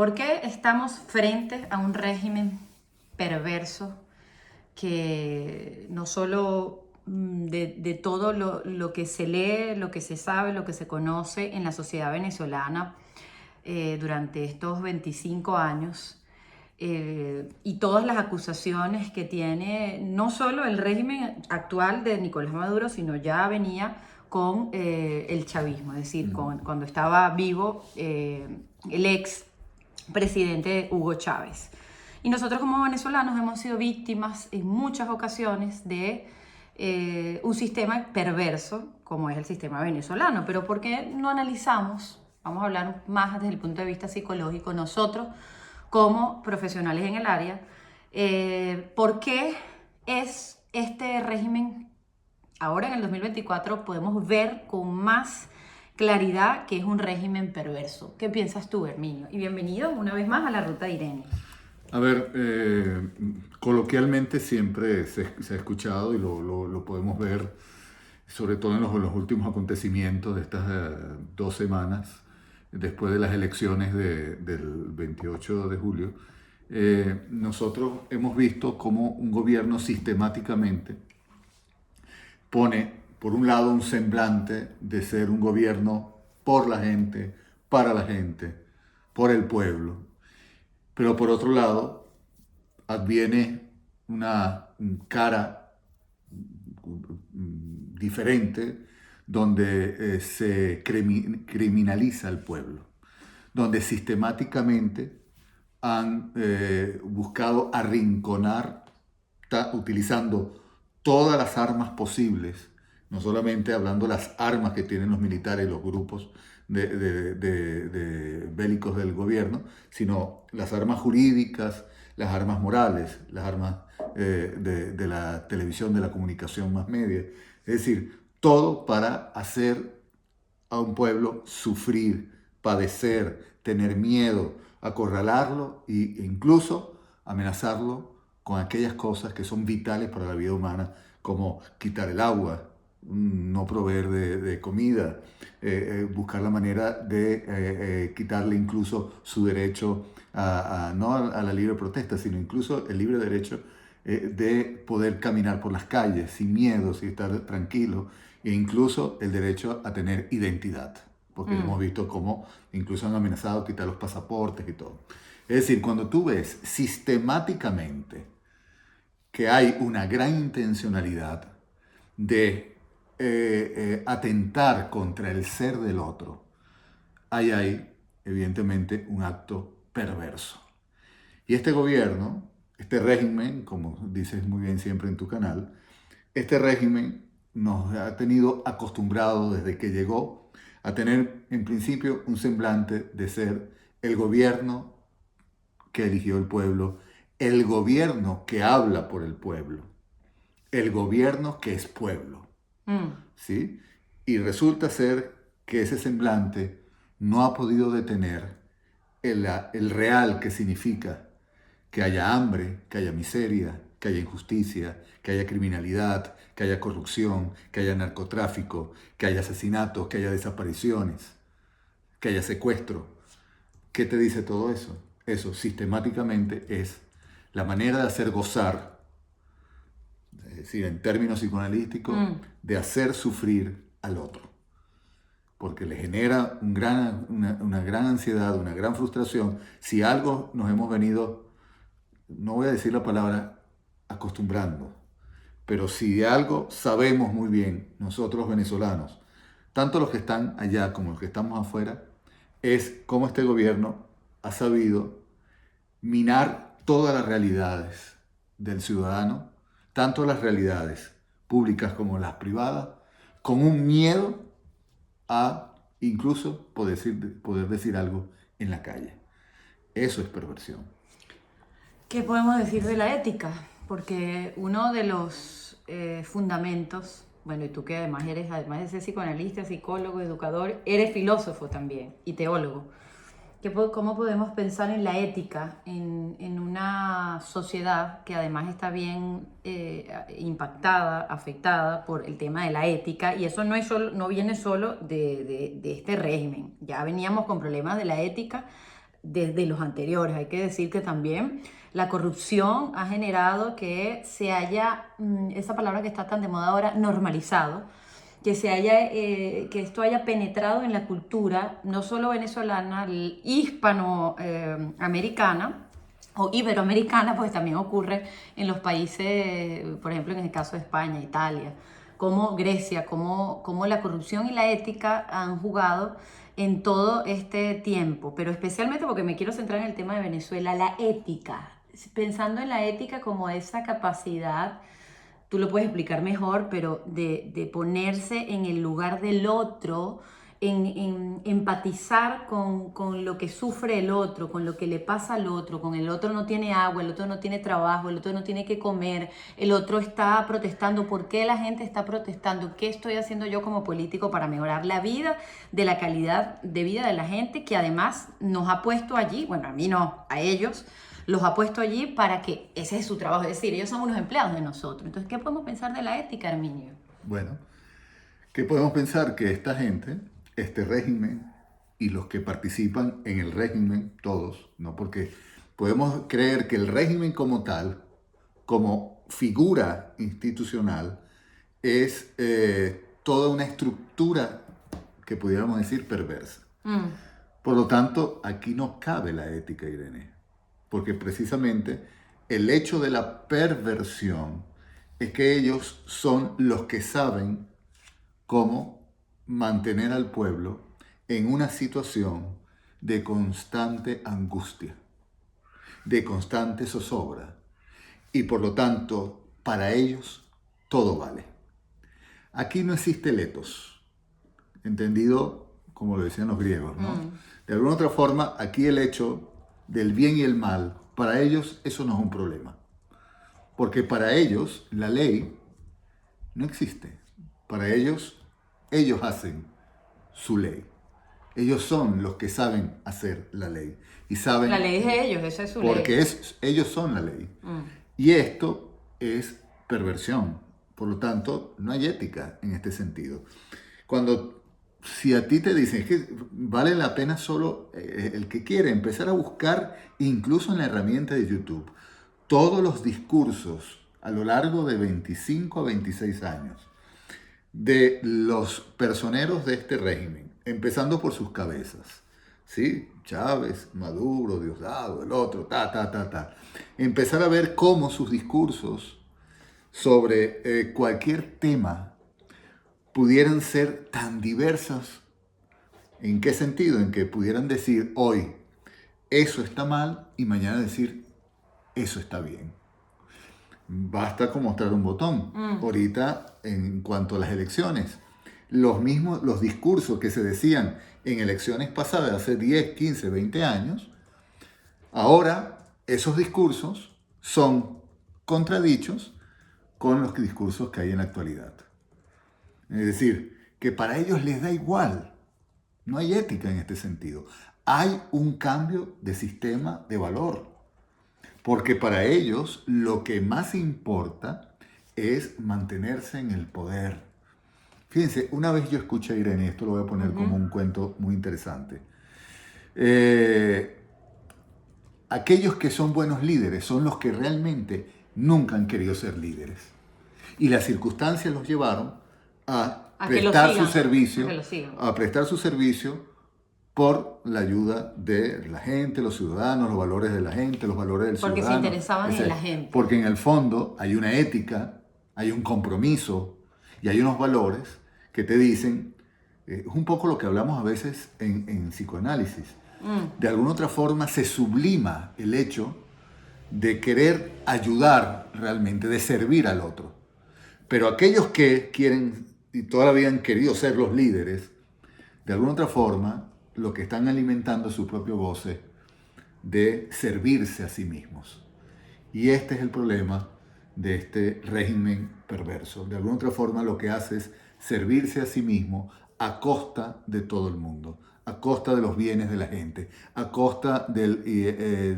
¿Por qué estamos frente a un régimen perverso que no solo de todo lo que se lee, lo que se sabe, lo que se conoce en la sociedad venezolana durante estos 25 años y todas las acusaciones que tiene no solo el régimen actual de Nicolás Maduro, sino ya venía con el chavismo, es decir, cuando estaba vivo el ex presidente Hugo Chávez. Y nosotros como venezolanos hemos sido víctimas en muchas ocasiones de un sistema perverso como es el sistema venezolano. Pero ¿por qué no analizamos? Vamos a hablar más desde el punto de vista psicológico, nosotros como profesionales en el área, ¿por qué es este régimen ahora en el 2024 podemos ver con más claridad que es un régimen perverso? ¿Qué piensas tú, Herminio? Y bienvenido una vez más a la Ruta de Irene. A ver, coloquialmente siempre se ha escuchado y lo podemos ver, sobre todo en los últimos acontecimientos de estas 2 semanas, después de las elecciones del 28 de julio. Nosotros hemos visto cómo un gobierno sistemáticamente pone, por un lado, un semblante de ser un gobierno por la gente, para la gente, por el pueblo, pero por otro lado, adviene una cara diferente donde se criminaliza al pueblo, donde sistemáticamente han buscado arrinconar, utilizando todas las armas posibles, no solamente hablando de las armas que tienen los militares y los grupos de bélicos del gobierno, sino las armas jurídicas, las armas morales, las armas de la televisión, de la comunicación más media. Es decir, todo para hacer a un pueblo sufrir, padecer, tener miedo, acorralarlo e incluso amenazarlo con aquellas cosas que son vitales para la vida humana, como quitar el agua, no proveer de comida, buscar la manera de quitarle incluso su derecho no a la libre protesta, sino incluso el libre derecho de poder caminar por las calles sin miedo, sin estar tranquilo, e incluso el derecho a tener identidad, porque hemos visto cómo incluso han amenazado quitar los pasaportes y todo. Es decir, cuando tú ves sistemáticamente que hay una gran intencionalidad de atentar contra el ser del otro, ahí hay evidentemente un acto perverso. Y este gobierno, este régimen, como dices muy bien siempre en tu canal, este régimen nos ha tenido acostumbrados desde que llegó a tener en principio un semblante de ser el gobierno que eligió el pueblo, el gobierno que habla por el pueblo, el gobierno que es pueblo. ¿Sí? Y resulta ser que ese semblante no ha podido detener el real que significa que haya hambre, que haya miseria, que haya injusticia, que haya criminalidad, que haya corrupción, que haya narcotráfico, que haya asesinatos, que haya desapariciones, que haya secuestro. ¿Qué te dice todo eso? Eso sistemáticamente es la manera de hacer gozar, es decir, en términos psicoanalísticos, de hacer sufrir al otro. Porque le genera una gran ansiedad, una gran frustración. Si algo nos hemos venido, no voy a decir la palabra acostumbrando, pero si de algo sabemos muy bien nosotros venezolanos, tanto los que están allá como los que estamos afuera, es cómo este gobierno ha sabido minar todas las realidades del ciudadano, tanto las realidades públicas como las privadas, con un miedo a incluso poder decir algo en la calle. Eso es perversión. ¿Qué podemos decir de la ética? Porque uno de los fundamentos, bueno, y tú que además de ser psicoanalista, psicólogo, educador, eres filósofo también y teólogo. ¿Cómo podemos pensar en la ética en una sociedad que además está bien impactada, afectada por el tema de la ética? Y eso no viene solo de este régimen. Ya veníamos con problemas de la ética de los anteriores. Hay que decir que también la corrupción ha generado que se haya, esa palabra que está tan de moda ahora, normalizado, que que esto haya penetrado en la cultura, no solo venezolana, hispanoamericana o iberoamericana, pues también ocurre en los países, por ejemplo, en el caso de España, Italia, como Grecia, como la corrupción y la ética han jugado en todo este tiempo, pero especialmente porque me quiero centrar en el tema de Venezuela, la ética, pensando en la ética como esa capacidad, tú lo puedes explicar mejor, pero de ponerse en el lugar del otro, en empatizar con lo que sufre el otro, con lo que le pasa al otro, con el otro no tiene agua, el otro no tiene trabajo, el otro no tiene que comer, el otro está protestando, ¿por qué la gente está protestando? ¿Qué estoy haciendo yo como político para mejorar la vida, de la calidad de vida de la gente que además nos ha puesto allí? Bueno, a mí no, a ellos los ha puesto allí para que ese es su trabajo, es decir, ellos son unos empleados de nosotros. Entonces, ¿qué podemos pensar de la ética, Arminio? Bueno, ¿qué podemos pensar? Que esta gente, este régimen y los que participan en el régimen, todos, ¿no? Porque podemos creer que el régimen como tal, como figura institucional, es toda una estructura que pudiéramos decir perversa. Por lo tanto, aquí no cabe la ética, Irene, porque precisamente el hecho de la perversión es que ellos son los que saben cómo mantener al pueblo en una situación de constante angustia, de constante zozobra, y por lo tanto, para ellos, todo vale. Aquí no existe el ethos, entendido como lo decían los griegos, ¿no? De alguna otra forma, aquí el hecho del bien y el mal, para ellos eso no es un problema. Porque para ellos la ley no existe. Para ellos hacen su ley. Ellos son los que saben hacer la ley. Y saben, La ley es de ellos, esa es su ley. porque ellos son la ley. Y esto es perversión. Por lo tanto, no hay ética en este sentido. Si a ti te dicen que vale la pena solo el que quiere empezar a buscar, incluso en la herramienta de YouTube, todos los discursos a lo largo de 25 a 26 años de los personeros de este régimen, empezando por sus cabezas, ¿sí? Chávez, Maduro, Diosdado, el otro, empezar a ver cómo sus discursos sobre cualquier tema pudieran ser tan diversas. ¿En qué sentido? En que pudieran decir hoy eso está mal y mañana decir eso está bien. Basta con mostrar un botón. Ahorita, en cuanto a las elecciones, los discursos que se decían en elecciones pasadas, hace 10, 15, 20 años, ahora esos discursos son contradichos con los discursos que hay en la actualidad. Es decir, que para ellos les da igual. No hay ética en este sentido. Hay un cambio de sistema de valor. Porque para ellos lo que más importa es mantenerse en el poder. Fíjense, una vez yo escuché a Irene, esto lo voy a poner como un cuento muy interesante. Aquellos que son buenos líderes son los que realmente nunca han querido ser líderes. Y las circunstancias los llevaron a prestar su servicio, por la ayuda de la gente, los ciudadanos, los valores de la gente, los valores del ciudadano. Porque se interesaban en la gente. Porque en el fondo hay una ética, hay un compromiso y hay unos valores que te dicen, es un poco lo que hablamos a veces en psicoanálisis. De alguna otra forma se sublima el hecho de querer ayudar realmente, de servir al otro. Pero aquellos que quieren y todavía han querido ser los líderes, de alguna otra forma, lo que están alimentando es su propio goce de servirse a sí mismos. Y este es el problema de este régimen perverso. De alguna otra forma, lo que hace es servirse a sí mismo a costa de todo el mundo, a costa de los bienes de la gente, a costa del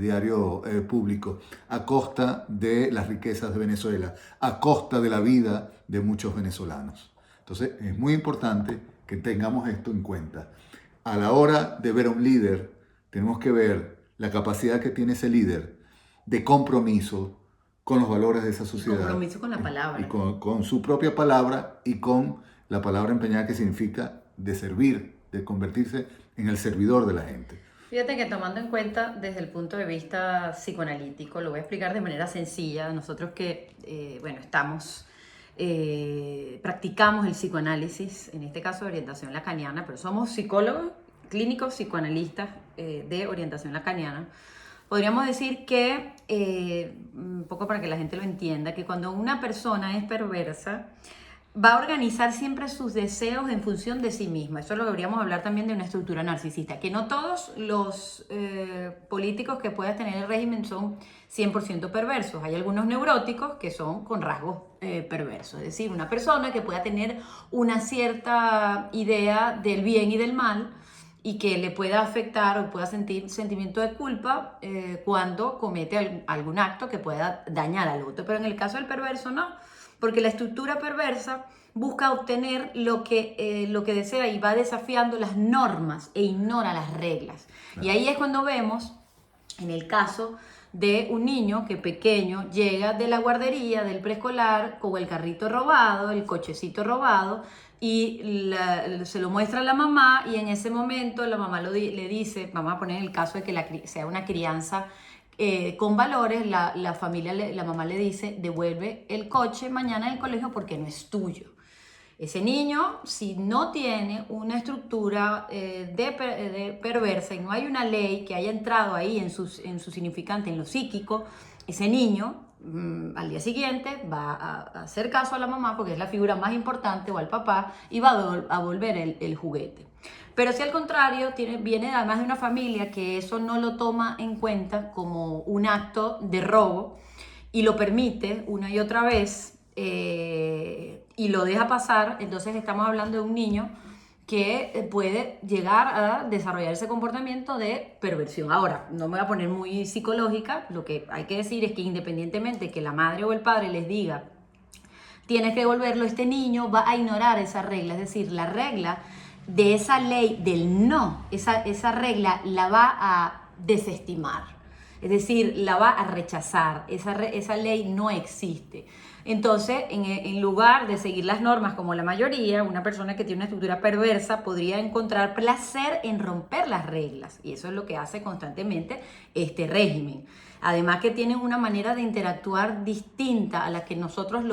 diario público, a costa de las riquezas de Venezuela, a costa de la vida de muchos venezolanos. Entonces, es muy importante que tengamos esto en cuenta. A la hora de ver a un líder, tenemos que ver la capacidad que tiene ese líder de compromiso con los valores de esa sociedad. Compromiso con la palabra. Y con su propia palabra y con la palabra empeñada, que significa de servir, de convertirse en el servidor de la gente. Fíjate que tomando en cuenta desde el punto de vista psicoanalítico, lo voy a explicar de manera sencilla. Nosotros que, practicamos el psicoanálisis, en este caso de orientación lacaniana, pero somos psicólogos clínicos psicoanalistas de orientación lacaniana. Podríamos decir que, un poco para que la gente lo entienda, que cuando una persona es perversa, va a organizar siempre sus deseos en función de sí misma. Eso lo deberíamos hablar también de una estructura narcisista, que no todos los políticos que pueda tener el régimen son 100% perversos. Hay algunos neuróticos que son con rasgos perversos, es decir, una persona que pueda tener una cierta idea del bien y del mal y que le pueda afectar o pueda sentir sentimiento de culpa cuando comete algún acto que pueda dañar al otro. Pero en el caso del perverso no, porque la estructura perversa busca obtener lo que desea y va desafiando las normas e ignora las reglas. Claro. Y ahí es cuando vemos, en el caso de un niño que pequeño llega de la guardería, del preescolar, con el carrito robado, el cochecito robado, y se lo muestra a la mamá, y en ese momento la mamá le dice, vamos a poner el caso de que sea una crianza con valores, la mamá le dice, devuelve el coche mañana en el colegio porque no es tuyo. Ese niño, si no tiene una estructura de perversa y no hay una ley que haya entrado ahí en su significante, en lo psíquico, ese niño al día siguiente va a hacer caso a la mamá porque es la figura más importante, o al papá, y va a volver el juguete. Pero si al contrario viene además de una familia que eso no lo toma en cuenta como un acto de robo y lo permite una y otra vez y lo deja pasar, entonces estamos hablando de un niño que puede llegar a desarrollar ese comportamiento de perversión. Ahora, no me voy a poner muy psicológica, lo que hay que decir es que independientemente que la madre o el padre les diga tienes que devolverlo, este niño va a ignorar esa regla, es decir, la regla de esa ley del no, esa regla la va a desestimar, es decir, la va a rechazar, esa ley no existe. Entonces, en lugar de seguir las normas como la mayoría, una persona que tiene una estructura perversa podría encontrar placer en romper las reglas, y eso es lo que hace constantemente este régimen. Además que tienen una manera de interactuar distinta a la que nosotros,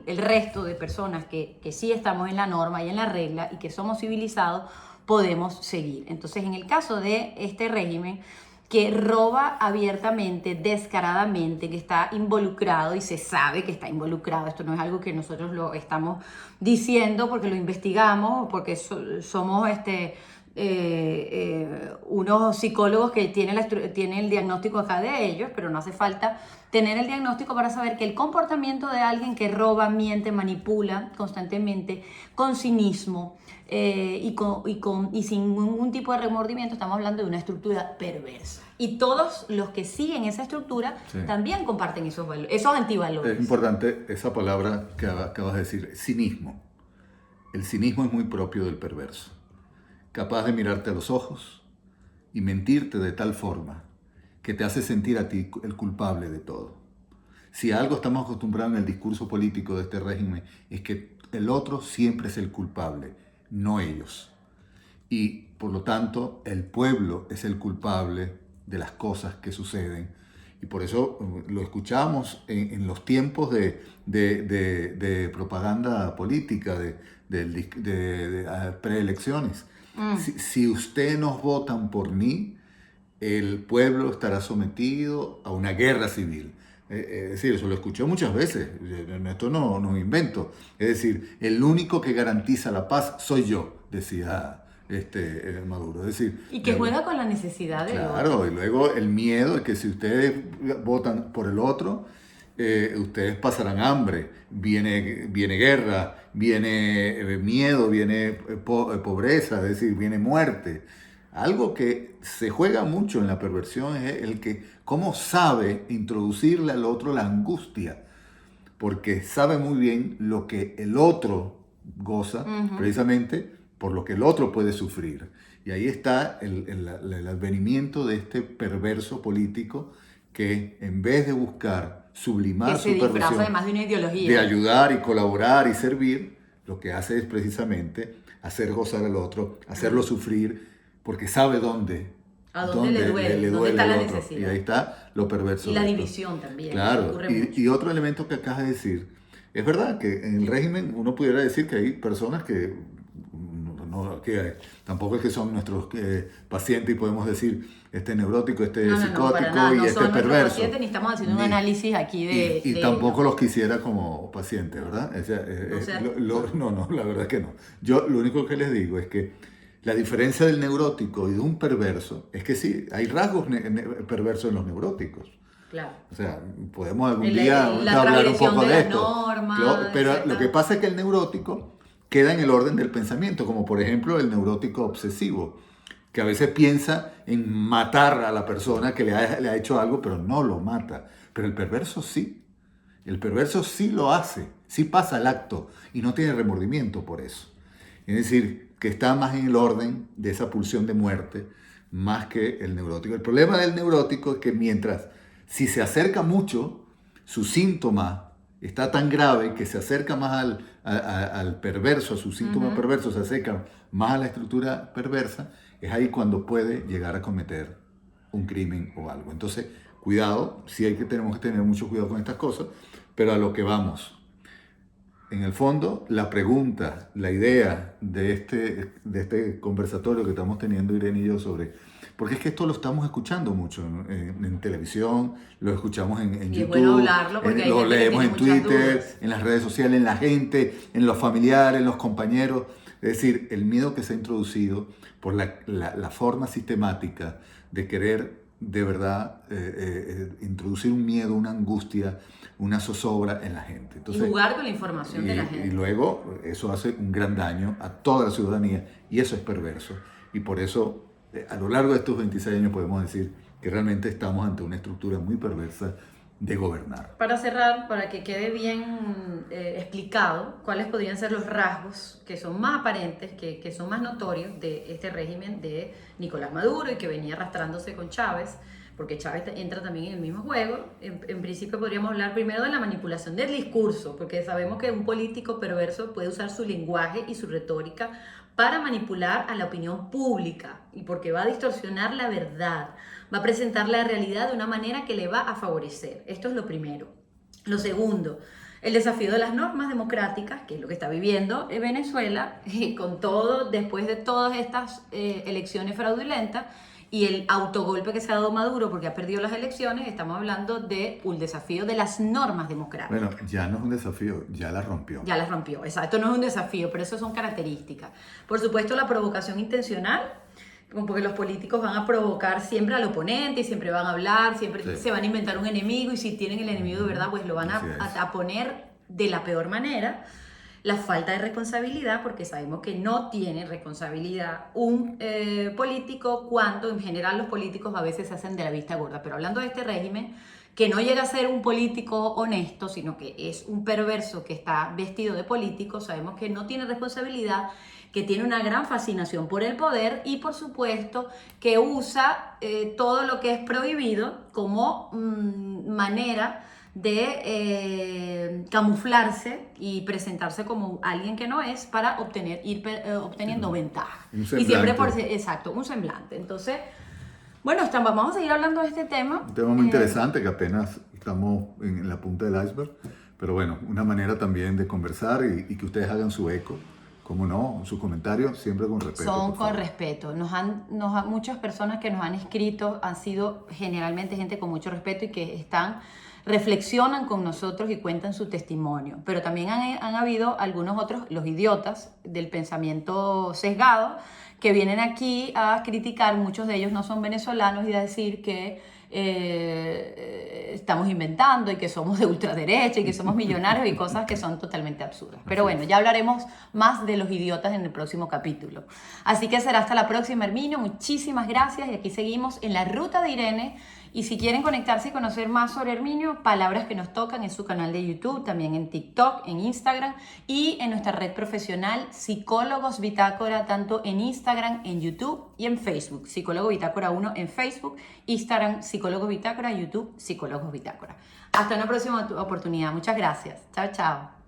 el resto de personas que sí estamos en la norma y en la regla y que somos civilizados, podemos seguir. Entonces, en el caso de este régimen, que roba abiertamente, descaradamente, que está involucrado y se sabe que está involucrado. Esto no es algo que nosotros lo estamos diciendo porque lo investigamos, porque somos unos psicólogos que tienen el diagnóstico acá de ellos, pero no hace falta tener el diagnóstico para saber que el comportamiento de alguien que roba, miente, manipula constantemente, con cinismo y sin ningún tipo de remordimiento, estamos hablando de una estructura perversa. Y todos los que siguen esa estructura también comparten esos antivalores. Es importante esa palabra que acabas de decir, cinismo. El cinismo es muy propio del perverso. Capaz de mirarte a los ojos y mentirte de tal forma que te hace sentir a ti el culpable de todo. Si a algo estamos acostumbrados en el discurso político de este régimen es que el otro siempre es el culpable, no ellos. Y por lo tanto el pueblo es el culpable de las cosas que suceden. Y por eso lo escuchamos en los tiempos de propaganda política, de preelecciones. Si ustedes nos votan por mí, el pueblo estará sometido a una guerra civil. Es decir, eso lo escuché muchas veces, esto no invento. Es decir, el único que garantiza la paz soy yo, decía Maduro. Es decir, y que juega con la necesidad de claro, y luego el miedo es que si ustedes votan por el otro, ustedes pasarán hambre, viene guerra, viene miedo, viene pobreza, es decir, viene muerte. Algo que se juega mucho en la perversión es el que cómo sabe introducirle al otro la angustia, porque sabe muy bien lo que el otro goza, precisamente por lo que el otro puede sufrir. Y ahí está el advenimiento de este perverso político que en vez de buscar sublimar Que se su disfraza perversión, además de una ideología. de ayudar y colaborar y servir, lo que hace es precisamente hacer gozar al otro, hacerlo sufrir, porque sabe dónde. ¿A dónde le duele? ¿Dónde está el la otro. necesidad? Y ahí está lo perverso. Y la de esto. división también. Claro, Ocurre mucho. y otro elemento que acabas de decir, es verdad que en el régimen uno pudiera decir que hay personas que, tampoco es que son nuestros pacientes y podemos decir este neurótico, este psicótico para nada. y No este son nuestros perverso. pacientes, ni estamos haciendo un análisis aquí de... Y de tampoco los quisiera como pacientes, ¿verdad? O sea, O sea, no, la verdad que no. Yo lo único que les digo es que la diferencia del neurótico y de un perverso es que sí, hay rasgos perversos en los neuróticos. Claro. O sea, podemos algún La día hablar un transgresión poco de de las esto. normas, Pero etcétera. lo que pasa es que el neurótico queda en el orden del pensamiento, como por ejemplo el neurótico obsesivo, que a veces piensa en matar a la persona que le ha hecho algo, pero no lo mata. Pero el perverso sí. El perverso sí lo hace, sí pasa al acto y no tiene remordimiento por eso. Es decir, que está más en el orden de esa pulsión de muerte, más que el neurótico. El problema del neurótico es que si se acerca mucho, su síntoma está tan grave que se acerca más al perverso, a su síntoma perverso, se acerca más a la estructura perversa, es ahí cuando puede llegar a cometer un crimen o algo. Entonces, cuidado, sí tenemos que tener mucho cuidado con estas cosas, pero a lo que vamos. En el fondo, la pregunta, la idea de este conversatorio que estamos teniendo Irene y yo porque es que esto lo estamos escuchando mucho en televisión, lo escuchamos en Y YouTube, es bueno hablarlo porque hay lo gente que leemos tiene en muchas Twitter, dudas. en las redes sociales, en la gente, en los familiares, en los compañeros. Es decir, el miedo que se ha introducido por la forma sistemática de querer de verdad introducir un miedo, una angustia, una zozobra en la gente. Entonces, y jugar con la información de la gente. Y luego eso hace un gran daño a toda la ciudadanía y eso es perverso. Y por eso a lo largo de estos 26 años podemos decir que realmente estamos ante una estructura muy perversa de gobernar. Para cerrar, para que quede bien explicado cuáles podrían ser los rasgos que son más aparentes, que son más notorios de este régimen de Nicolás Maduro y que venía arrastrándose con Chávez, porque Chávez entra también en el mismo juego. En principio podríamos hablar primero de la manipulación del discurso, porque sabemos que un político perverso puede usar su lenguaje y su retórica para manipular a la opinión pública y porque va a distorsionar la verdad, va a presentar la realidad de una manera que le va a favorecer. Esto es lo primero. Lo segundo, el desafío de las normas democráticas, que es lo que está viviendo Venezuela, con todo, después de todas estas elecciones fraudulentas y el autogolpe que se ha dado Maduro porque ha perdido las elecciones, estamos hablando de un desafío de las normas democráticas. Bueno, ya no es un desafío, ya las rompió. Ya las rompió, exacto, no es un desafío, pero eso son características. Por supuesto, la provocación intencional, porque los políticos van a provocar siempre al oponente y siempre van a hablar, siempre se van a inventar un enemigo y si tienen el enemigo de verdad, pues lo van a poner de la peor manera. La falta de responsabilidad, porque sabemos que no tiene responsabilidad un político cuando en general los políticos a veces se hacen de la vista gorda. Pero hablando de este régimen, que no llega a ser un político honesto, sino que es un perverso que está vestido de político, sabemos que no tiene responsabilidad, que tiene una gran fascinación por el poder y por supuesto que usa todo lo que es prohibido como manera de camuflarse y presentarse como alguien que no es para ir obteniendo ventaja. Un semblante. Y siempre exacto, un semblante. Entonces, bueno, vamos a seguir hablando de este tema. Un tema muy interesante que apenas estamos en la punta del iceberg, pero bueno, una manera también de conversar y que ustedes hagan su eco. Como no, sus comentarios siempre con respeto. Son con respeto. Muchas personas que nos han escrito han sido generalmente gente con mucho respeto y que reflexionan con nosotros y cuentan su testimonio. Pero también han habido algunos otros, los idiotas del pensamiento sesgado, que vienen aquí a criticar, muchos de ellos no son venezolanos, y a decir que estamos inventando y que somos de ultraderecha y que somos millonarios y cosas que son totalmente absurdas. Pero bueno, ya hablaremos más de los idiotas en el próximo capítulo. Así que será hasta la próxima, Herminio. Muchísimas gracias y aquí seguimos en la ruta de Irene Y si quieren conectarse y conocer más sobre Herminio, Palabras que nos tocan es su canal de YouTube, también en TikTok, en Instagram y en nuestra red profesional Psicólogos Bitácora, tanto en Instagram, en YouTube y en Facebook. Psicólogo Bitácora 1 en Facebook, Instagram Psicólogos Bitácora, YouTube Psicólogos Bitácora. Hasta una próxima oportunidad. Muchas gracias. Chao, chao.